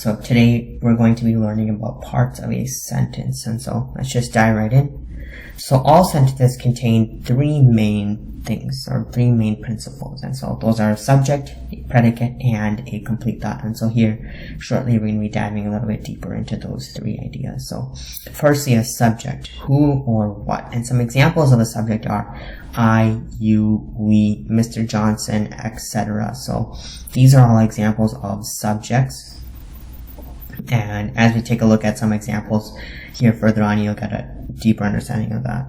So today we're going to be learning about parts of a sentence, and so let's just dive right in. So all sentences contain three main things, or three main principles, and so those are a subject, a predicate, and a complete thought. And so here, shortly, we're going to be diving a little bit deeper into those three ideas. So firstly, a subject, who or what, and some examples of a subject are I, you, we, Mr. Johnson, etc. So these are all examples of subjects. And as we take a look at some examples here further on, you'll get a deeper understanding of that.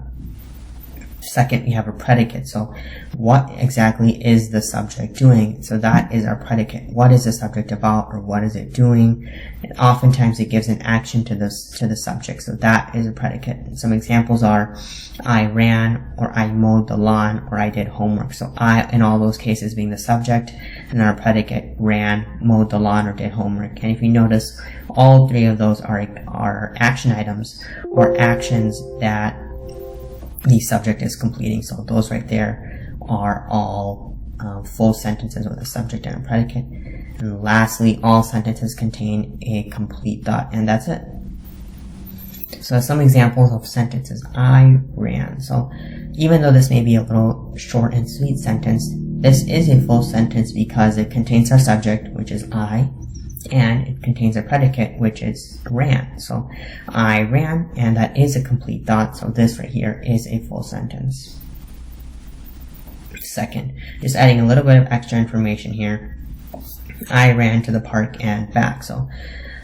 Second, we have a predicate. So what exactly is the subject doing? So that is our predicate. What is the subject about, or what is it doing? And oftentimes it gives an action to the subject. So that is a predicate. And some examples are I ran, or I mowed the lawn, or I did homework. So I, in all those cases, being the subject, and our predicate ran, mowed the lawn, or did homework. And if you notice, all three of those are action items, or actions that the subject is completing. So those right there are all full sentences with a subject and a predicate. And lastly, all sentences contain a complete thought, and that's it. So some examples of sentences. I ran. So even though this may be a little short and sweet sentence, this is a full sentence because it contains our subject, which is I, and it contains a predicate, which is ran. So I ran, and that is a complete thought. So this right here is a full sentence. Second, just adding a little bit of extra information here. I ran to the park and back. So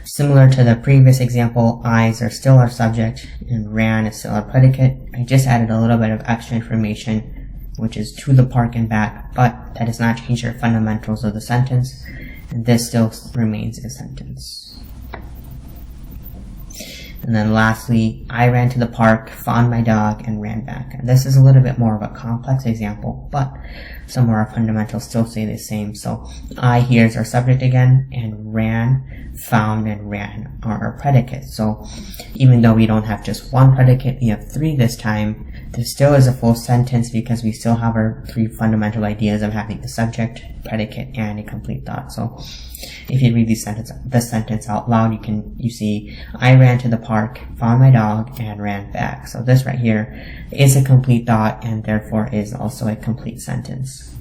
similar to the previous example, I's are still our subject and ran is still our predicate. I just added a little bit of extra information, which is to the park and back, but that does not change the fundamentals of the sentence. And this still remains a sentence. And then lastly, I ran to the park, found my dog, and ran back. And this is a little bit more of a complex example, but some of our fundamentals still stay the same. So I here is our subject again, and ran, found, and ran are our predicates. So even though we don't have just one predicate, we have three this time, this still is a full sentence because we still have our three fundamental ideas of having the subject, predicate, and a complete thought. So if you read this sentence out loud, you see I ran to the park, found my dog, and ran back. So this right here is a complete thought, and therefore is also a complete sentence.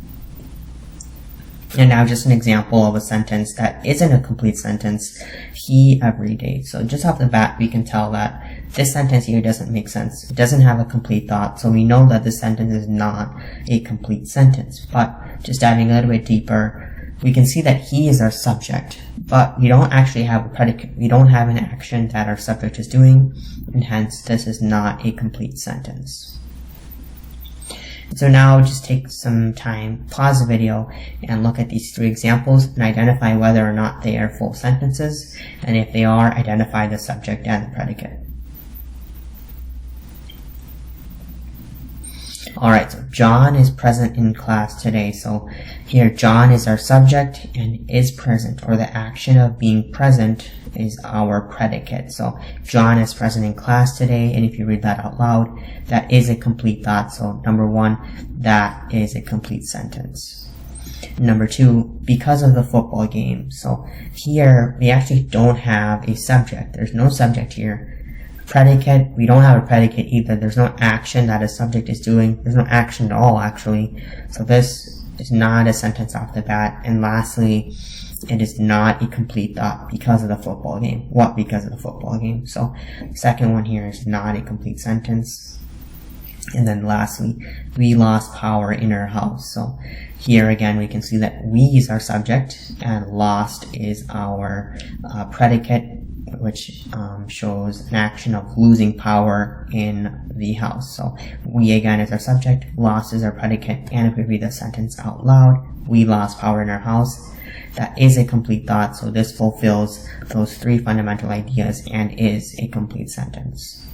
And now just an example of a sentence that isn't a complete sentence. He every day. So just off the bat, we can tell that this sentence here doesn't make sense. It doesn't have a complete thought, so we know that this sentence is not a complete sentence. But just diving a little bit deeper, we can see that he is our subject, but we don't actually have a predicate. We don't have an action that our subject is doing, and hence this is not a complete sentence. So now just take some time, pause the video, and look at these three examples and identify whether or not they are full sentences, and if they are, identify the subject and the predicate. Alright, so John is present in class today. So here John is our subject and is present, or the action of being present is our predicate. So John is present in class today, and if you read that out loud, that is a complete thought. So number one, that is a complete sentence. Number two, because of the football game. So here we actually don't have a subject. There's no subject here. Predicate, we don't have a predicate either. There's no action that a subject is doing. There's no action at all, actually. So this is not a sentence off the bat. And lastly, it is not a complete thought because of the football game. What because of the football game? So the second one here is not a complete sentence. And then lastly, we lost power in our house. So here again, we can see that we is our subject and lost is our predicate, which shows an action of losing power in the house. So we again is our subject, lost is our predicate, and if we read the sentence out loud, we lost power in our house, that is a complete thought. So this fulfills those three fundamental ideas and is a complete sentence.